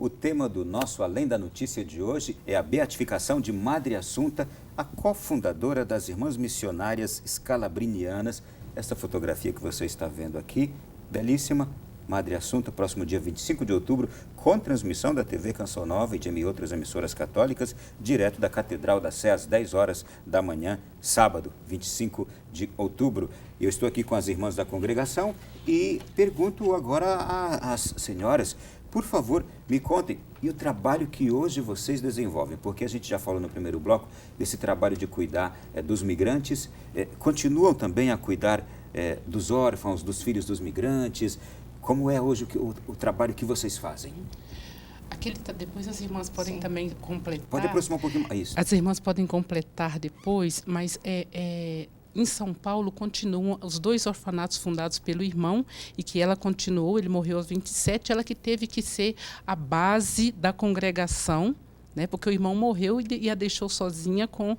O tema do nosso Além da Notícia de hoje é a beatificação de Madre Assunta, a cofundadora das Irmãs Missionárias Scalabrinianas. Essa fotografia que você está vendo aqui, belíssima. Madre Assunta, próximo dia 25 de outubro, com transmissão da TV Canção Nova e de outras emissoras católicas, direto da Catedral da Sé, às 10 horas da manhã, sábado, 25 de outubro. Eu estou aqui com as irmãs da congregação e pergunto agora às senhoras, por favor, me contem, e o trabalho que hoje vocês desenvolvem? Porque a gente já falou no primeiro bloco desse trabalho de cuidar dos migrantes, continuam também a cuidar dos órfãos, dos filhos dos migrantes. Como é hoje o trabalho que vocês fazem? Depois as irmãs podem também completar. Pode aproximar um pouquinho. Isso. As irmãs podem completar depois, mas em São Paulo continuam os 2 orfanatos fundados pelo irmão e que ela continuou, ele morreu aos 27, ela que teve que ser a base da congregação, né, porque o irmão morreu e a deixou sozinha com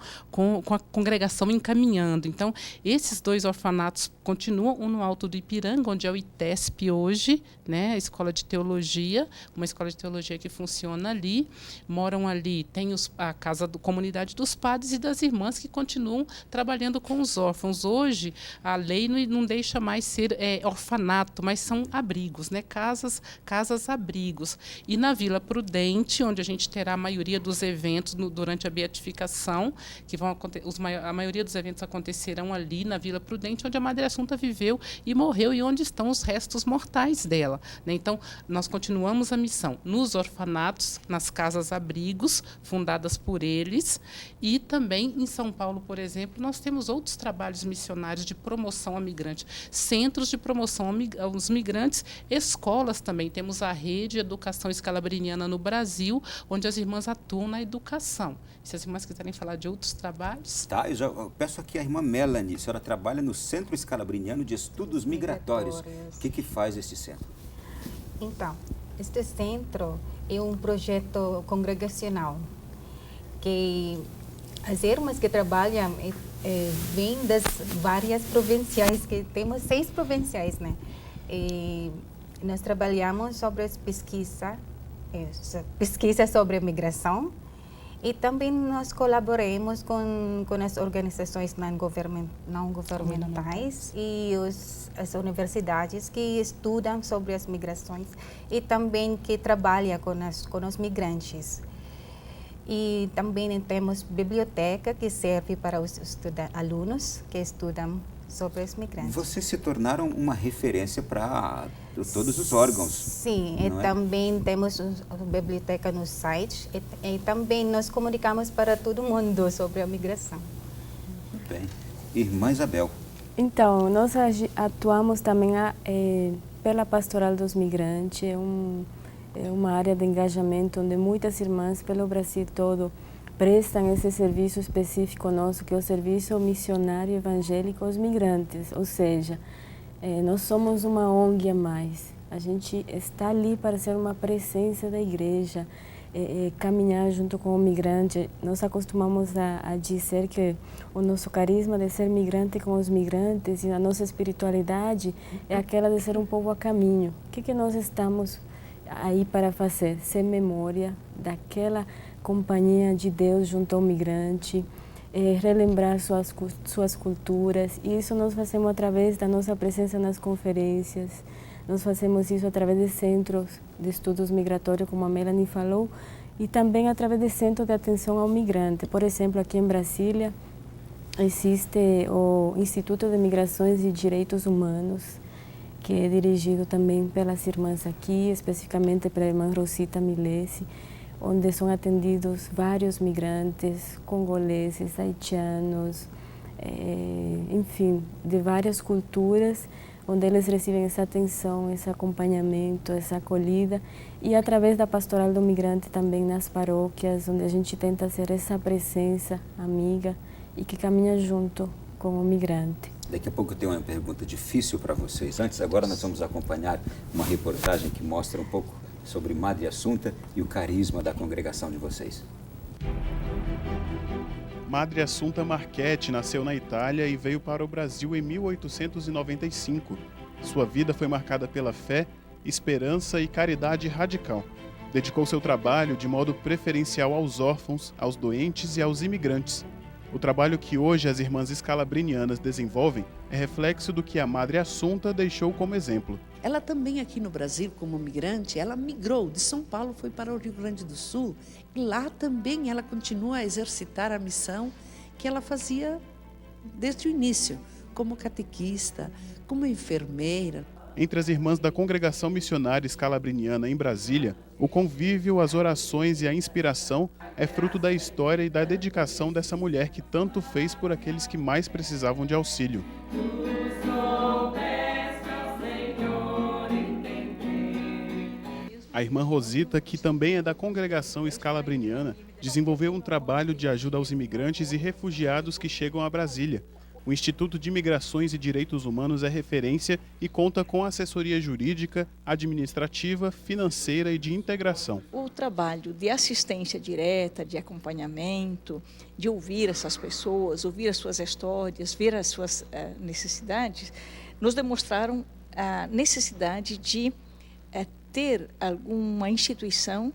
a congregação encaminhando. Então, esses 2 orfanatos continuam, um no Alto do Ipiranga, onde é o ITESP hoje, né, a Escola de Teologia, uma escola de teologia que funciona ali. Moram ali, tem a casa da comunidade dos padres e das irmãs que continuam trabalhando com os órfãos. Hoje, a lei não deixa mais ser orfanato, mas são abrigos, né, casas-abrigos. E na Vila Prudente, onde a gente terá a maioria dos eventos durante a beatificação, que a maioria dos eventos acontecerão ali na Vila Prudente, onde a Madre Assunta viveu e morreu e onde estão os restos mortais dela, né? Então, nós continuamos a missão nos orfanatos, nas casas-abrigos, fundadas por eles, e também em São Paulo, por exemplo, nós temos outros trabalhos missionários de promoção a migrantes, centros de promoção aos migrantes, escolas também. Temos a Rede Educação Scalabriniana no Brasil, onde as irmãs atuam na educação. Se as irmãs quiserem falar de outros trabalhos... Tá, eu peço aqui a irmã Melanie, a senhora trabalha no Centro Scalabriniano de Estudos Migratórios. O que faz esse centro? Então, este centro é um projeto congregacional que as irmãs que trabalham vêm das várias provinciais, que temos 6 provinciais, né? E nós trabalhamos sobre as pesquisa sobre a migração e também nós colaboramos com as organizações não governamentais e as universidades que estudam sobre as migrações e também que trabalham com os migrantes. E também temos biblioteca que serve para os alunos que estudam sobre os migrantes. Vocês se tornaram uma referência para todos os órgãos. Sim, e também temos a biblioteca no site e também nós comunicamos para todo mundo sobre a migração. Muito bem. Irmã Isabel. Então, nós atuamos também pela Pastoral dos Migrantes, é uma área de engajamento onde muitas irmãs pelo Brasil todo prestam esse serviço específico nosso, que é o Serviço Missionário Evangélico aos Migrantes, ou seja, nós somos uma ONG a mais. A gente está ali para ser uma presença da igreja, caminhar junto com o migrante. Nós acostumamos a dizer que o nosso carisma de ser migrante com os migrantes e a nossa espiritualidade é aquela de ser um povo a caminho. O que nós estamos aí para fazer? Ser memória daquela companhia de Deus junto ao migrante, relembrar suas culturas, e isso nós fazemos através da nossa presença nas conferências, nós fazemos isso através de centros de estudos migratórios, como a Melanie falou, e também através de centros de atenção ao migrante. Por exemplo, aqui em Brasília existe o Instituto de Migrações e Direitos Humanos, que é dirigido também pelas irmãs aqui, especificamente pela irmã Rosita Milesi, onde são atendidos vários migrantes, congoleses, haitianos, enfim, de várias culturas, onde eles recebem essa atenção, esse acompanhamento, essa acolhida, e através da Pastoral do Migrante também nas paróquias, onde a gente tenta ser essa presença amiga e que caminha junto com o migrante. Daqui a pouco eu tenho uma pergunta difícil para vocês. Agora nós vamos acompanhar uma reportagem que mostra um pouco sobre Madre Assunta e o carisma da congregação de vocês. Madre Assunta Marchetti nasceu na Itália e veio para o Brasil em 1895. Sua vida foi marcada pela fé, esperança e caridade radical. Dedicou seu trabalho de modo preferencial aos órfãos, aos doentes e aos imigrantes. O trabalho que hoje as irmãs escalabrinianas desenvolvem é reflexo do que a Madre Assunta deixou como exemplo. Ela também aqui no Brasil, como migrante, ela migrou de São Paulo, foi para o Rio Grande do Sul. E lá também ela continua a exercitar a missão que ela fazia desde o início, como catequista, como enfermeira. Entre as irmãs da Congregação Missionária Escalabriniana em Brasília, o convívio, as orações e a inspiração é fruto da história e da dedicação dessa mulher que tanto fez por aqueles que mais precisavam de auxílio. A irmã Rosita, que também é da Congregação Escalabriniana, desenvolveu um trabalho de ajuda aos imigrantes e refugiados que chegam a Brasília. O Instituto de Migrações e Direitos Humanos é referência e conta com assessoria jurídica, administrativa, financeira e de integração. O trabalho de assistência direta, de acompanhamento, de ouvir essas pessoas, ouvir as suas histórias, ver as suas necessidades, nos demonstraram a necessidade de ter alguma instituição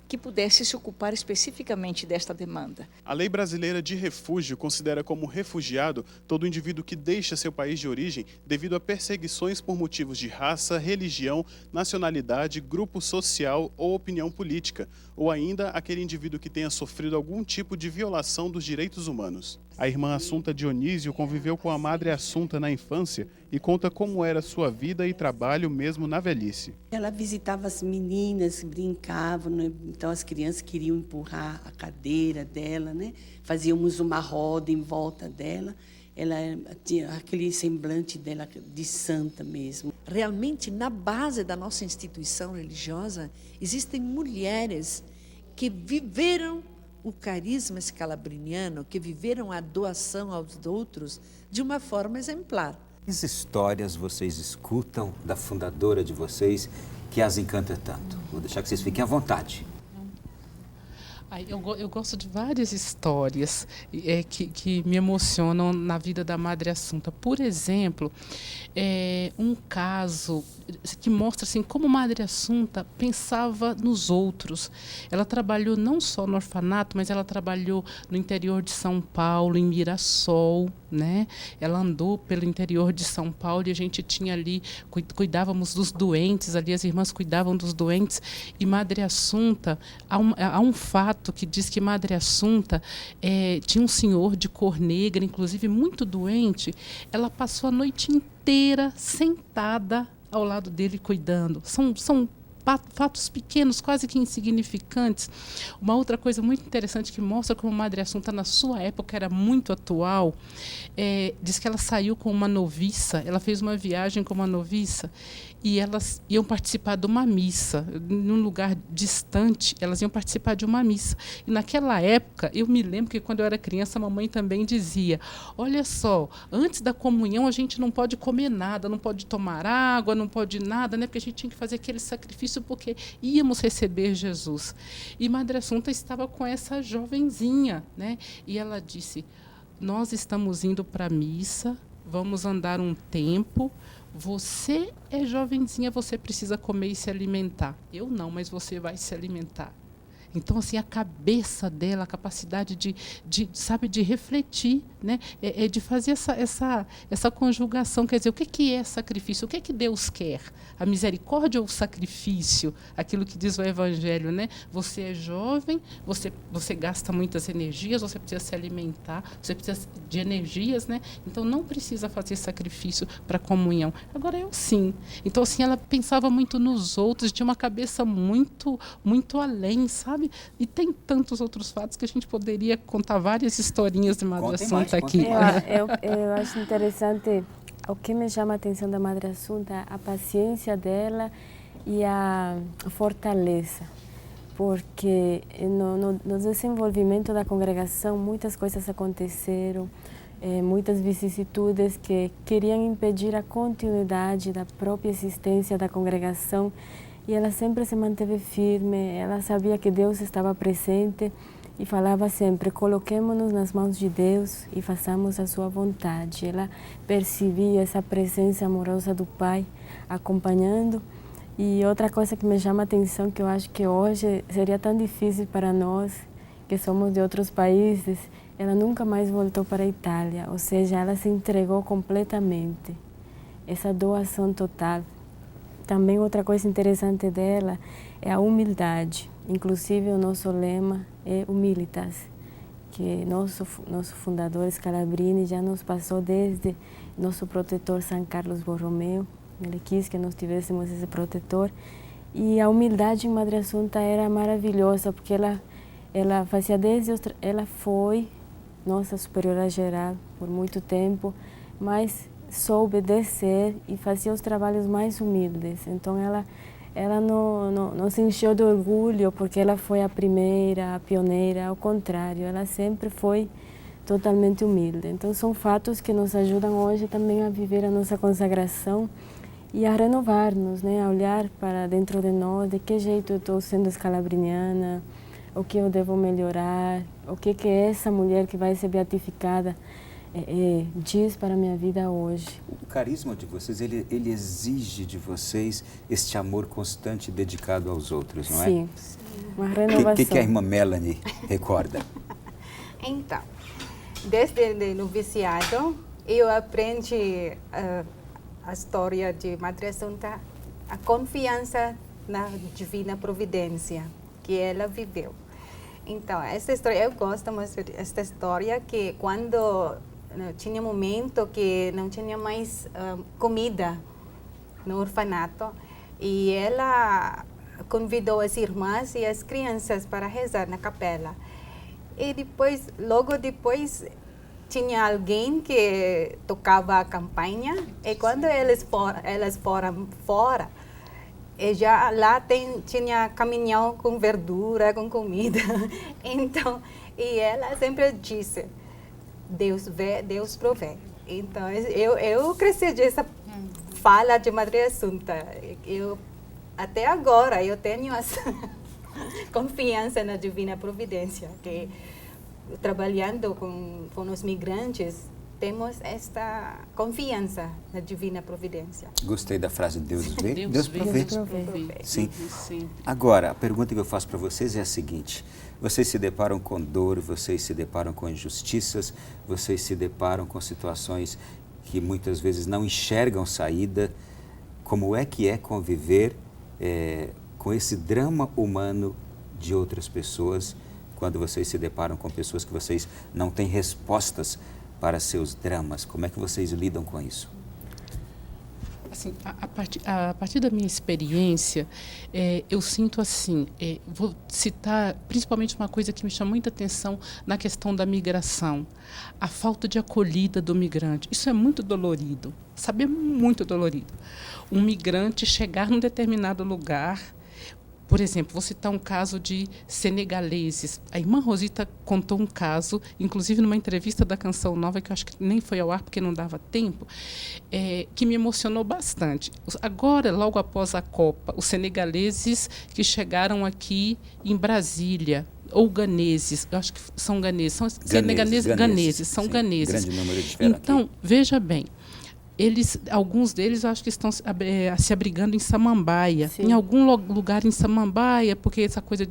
que pudesse se ocupar especificamente desta demanda. A Lei Brasileira de Refúgio considera como refugiado todo indivíduo que deixa seu país de origem devido a perseguições por motivos de raça, religião, nacionalidade, grupo social ou opinião política, ou ainda aquele indivíduo que tenha sofrido algum tipo de violação dos direitos humanos. A irmã Assunta Dionísio conviveu com a Madre Assunta na infância e conta como era sua vida e trabalho mesmo na velhice. Ela visitava as meninas, brincavam, né? Então as crianças queriam empurrar a cadeira dela, né? Fazíamos uma roda em volta dela. Ela tinha aquele semblante dela de santa mesmo. Realmente, na base da nossa instituição religiosa, existem mulheres que viveram o carisma escalabriniano, que viveram a doação aos outros de uma forma exemplar. Que histórias vocês escutam da fundadora de vocês que as encanta tanto? Vou deixar que vocês fiquem à vontade. Eu gosto de várias histórias que me emocionam na vida da Madre Assunta. Por exemplo, um caso que mostra assim, como Madre Assunta pensava nos outros. Ela trabalhou não só no orfanato, mas ela trabalhou no interior de São Paulo, em Mirassol, né? Ela andou pelo interior de São Paulo e a gente tinha ali, cuidávamos dos doentes, ali as irmãs cuidavam dos doentes. E Madre Assunta, há um fato que diz que Madre Assunta tinha um senhor de cor negra, inclusive muito doente. Ela passou a noite inteira sentada ao lado dele cuidando. São fatos pequenos, quase que insignificantes. Uma outra coisa muito interessante que mostra como Madre Assunta, na sua época, era muito atual, diz que ela saiu com uma noviça, ela fez uma viagem com uma noviça, e elas iam participar de uma missa, num lugar distante, elas iam participar de uma missa. E naquela época, eu me lembro que quando eu era criança, a mamãe também dizia, olha só, antes da comunhão a gente não pode comer nada, não pode tomar água, não pode nada, né? Porque a gente tinha que fazer aquele sacrifício porque íamos receber Jesus. E Madre Assunta estava com essa jovenzinha, né? E ela disse, nós estamos indo para a missa, vamos andar um tempo, você é jovenzinha, você precisa comer e se alimentar. Eu não, mas você vai se alimentar. Então, assim, a cabeça dela, a capacidade de refletir, né? De fazer essa conjugação. Quer dizer, o que é sacrifício? O que Deus quer? A misericórdia ou o sacrifício? Aquilo que diz o Evangelho, né? Você é jovem, você gasta muitas energias, você precisa se alimentar, você precisa de energias, né? Então, não precisa fazer sacrifício para a comunhão. Agora, eu sim. Então, assim, ela pensava muito nos outros, tinha uma cabeça muito, muito além, sabe? E tem tantos outros fatos que a gente poderia contar várias historinhas de Madre Assunta aqui. Eu acho interessante, o que me chama a atenção da Madre Assunta, a paciência dela e a fortaleza. Porque no desenvolvimento da congregação, muitas coisas aconteceram, muitas vicissitudes que queriam impedir a continuidade da própria existência da congregação. E ela sempre se manteve firme, ela sabia que Deus estava presente e falava sempre, coloquemo-nos nas mãos de Deus e façamos a sua vontade. Ela percebia essa presença amorosa do Pai acompanhando E outra coisa que me chama a atenção, que eu acho que hoje seria tão difícil para nós, que somos de outros países, ela nunca mais voltou para a Itália, ou seja, ela se entregou completamente. Essa doação total. Também outra coisa interessante dela é a humildade. Inclusive o nosso lema é Humilitas, que nosso fundador Scalabrini já nos passou desde nosso protetor São Carlos Borromeo. Ele quis que nós tivéssemos esse protetor. E a humildade em Madre Assunta era maravilhosa, porque ela fazia ela foi nossa superiora geral por muito tempo, mas soube descer e fazia os trabalhos mais humildes. Então ela não se encheu de orgulho porque ela foi a primeira, a pioneira, ao contrário, ela sempre foi totalmente humilde. Então são fatos que nos ajudam hoje também a viver a nossa consagração e a renovar-nos, né? A olhar para dentro de nós, de que jeito eu estou sendo scalabriniana, o que eu devo melhorar, o que é essa mulher que vai ser beatificada diz para a minha vida hoje. O carisma de vocês, ele exige de vocês este amor constante e dedicado aos outros, não é? Sim, uma renovação. O que a irmã Melanie recorda? Então, desde o noviciado, eu aprendi a história de Madre Assunta, a confiança na divina providência que ela viveu. Então, essa história, eu gosto muito dessa história, que quando tinha um momento que não tinha mais comida no orfanato, e ela convidou as irmãs e as crianças para rezar na capela. E depois, logo depois, tinha alguém que tocava a campainha, e quando elas foram fora, e já lá tinha caminhão com verdura, com comida. Então, e ela sempre disse, Deus vê, Deus provê. Então, eu cresci dessa fala de Madre Assunta. Até agora, eu tenho essa confiança na divina providência, que trabalhando com os migrantes, temos esta confiança na divina providência. Gostei da frase, Deus vê, Deus provê. Sim. Sim. Agora, a pergunta que eu faço para vocês é a seguinte: vocês se deparam com dor, vocês se deparam com injustiças, vocês se deparam com situações que muitas vezes não enxergam saída. Como é que é conviver com esse drama humano de outras pessoas, quando vocês se deparam com pessoas que vocês não têm respostas para seus dramas? Como é que vocês lidam com isso? Assim, a partir da minha experiência, eu sinto assim, vou citar principalmente uma coisa que me chama muita atenção na questão da migração, a falta de acolhida do migrante. Isso é muito dolorido, sabe? É muito dolorido. Um migrante chegar num determinado lugar. Por exemplo, vou citar um caso de senegaleses. A irmã Rosita contou um caso, inclusive numa entrevista da Canção Nova, que eu acho que nem foi ao ar porque não dava tempo, que me emocionou bastante. Agora, logo após a Copa, os senegaleses que chegaram aqui em Brasília, ou ganeses, eu acho que são ganeses, são ganeses, são ganeses. Grande número de diferentes. Então, veja bem, alguns deles, eu acho que estão se abrigando em Samambaia. Sim. Em algum lugar em Samambaia, porque essa coisa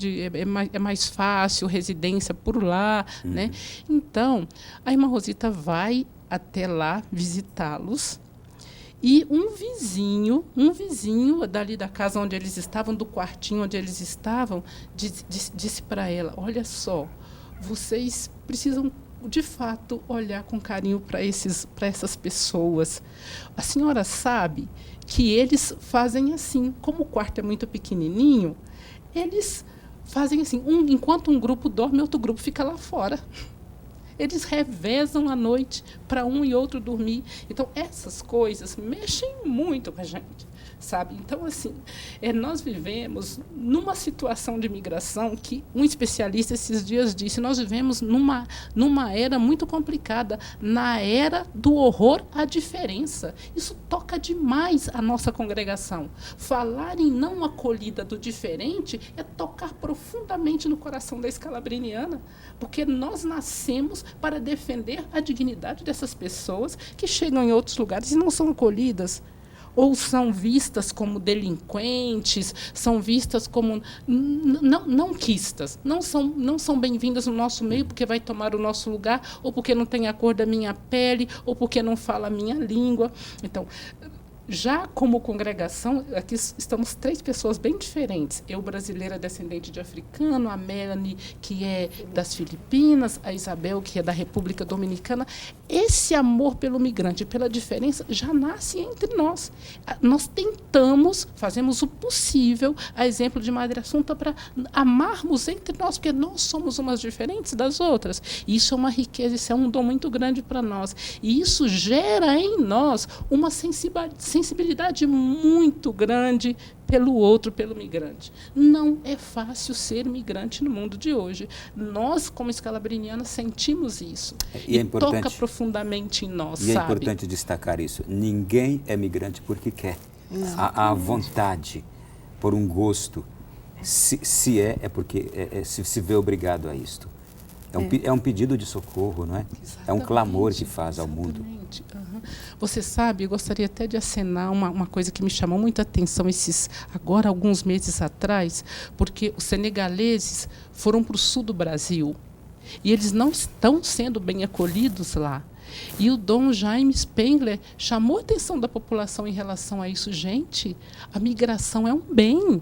é mais fácil, residência por lá. Né? Então, a irmã Rosita vai até lá visitá-los. E um vizinho dali da casa onde eles estavam, do quartinho onde eles estavam, disse para ela, olha só, vocês precisam de fato olhar com carinho para essas pessoas. A senhora sabe que eles fazem assim, como o quarto é muito pequenininho, eles fazem assim, enquanto um grupo dorme, outro grupo fica lá fora. Eles revezam a noite para um e outro dormir. Então, essas coisas mexem muito com a gente, sabe? Então, assim, nós vivemos numa situação de migração que um especialista esses dias disse, nós vivemos numa era muito complicada, na era do horror à diferença. Isso toca demais a nossa congregação. Falar em não acolhida do diferente é tocar profundamente no coração da Scalabriniana, porque nós nascemos para defender a dignidade dessas pessoas que chegam em outros lugares e não são acolhidas. ou são vistas como delinquentes, são vistas como não quistas, não são bem-vindas no nosso meio porque vai tomar o nosso lugar, ou porque não tem a cor da minha pele, ou porque não fala a minha língua. Então, já como congregação, aqui estamos 3 pessoas bem diferentes. Eu, brasileira, descendente de africano, a Melanie, que é das Filipinas, a Isabel, que é da República Dominicana. Esse amor pelo migrante, pela diferença, já nasce entre nós. Nós tentamos, fazemos o possível, a exemplo de Madre Assunta, para amarmos entre nós, porque nós somos umas diferentes das outras. E isso é uma riqueza, isso é um dom muito grande para nós. E isso gera em nós uma sensibilidade muito grande pelo outro, pelo migrante. Não é fácil ser migrante no mundo de hoje. Nós, como escalabrinianas, sentimos isso. E toca profundamente em nós, sabe? É importante destacar isso. Ninguém é migrante porque quer. A vontade, por um gosto, é porque se vê obrigado a isto. É um pedido de socorro, não é? Exatamente, é um clamor que faz ao mundo. Uhum. Você sabe, eu gostaria até de acenar uma coisa que me chamou muita atenção agora, alguns meses atrás, porque os senegaleses foram para o sul do Brasil e eles não estão sendo bem acolhidos lá. E o Dom Jaime Spengler chamou a atenção da população em relação a isso. Gente, a migração é um bem.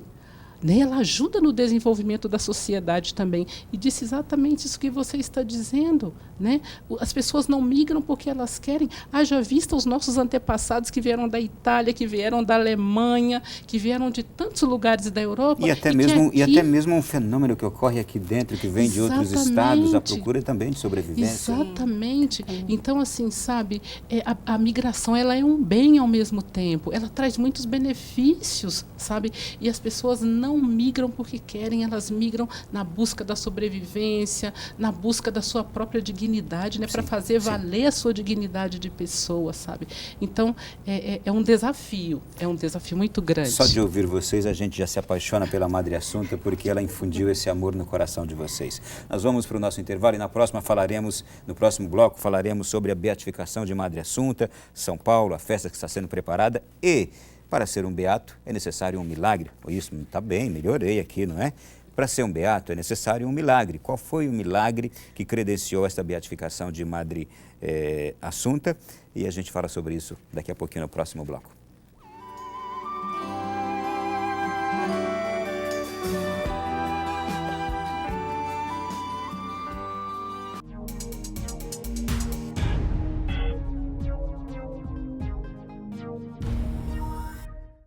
Né? Ela ajuda no desenvolvimento da sociedade também. E disse exatamente isso que você está dizendo. Né? As pessoas não migram porque elas querem. Haja vista os nossos antepassados que vieram da Itália, que vieram da Alemanha, que vieram de tantos lugares da Europa. E até mesmo um fenômeno que ocorre aqui dentro, que vem de outros estados, a procura também de sobrevivência. Exatamente. Então, assim, sabe, a migração ela é um bem ao mesmo tempo. Ela traz muitos benefícios, sabe? E as pessoas não migram porque querem, elas migram na busca da sobrevivência, na busca da sua própria dignidade, né, para fazer valer a sua dignidade de pessoa, sabe? Então, é um desafio muito grande. Só de ouvir vocês, a gente já se apaixona pela Madre Assunta, porque ela infundiu esse amor no coração de vocês. Nós vamos para o nosso intervalo e no próximo bloco, falaremos sobre a beatificação de Madre Assunta, São Paulo, a festa que está sendo preparada e... Para ser um beato é necessário um milagre. Isso está bem, melhorei aqui, não é? Para ser um beato é necessário um milagre. Qual foi o milagre que credenciou esta beatificação de Madre Assunta? E a gente fala sobre isso daqui a pouquinho no próximo bloco.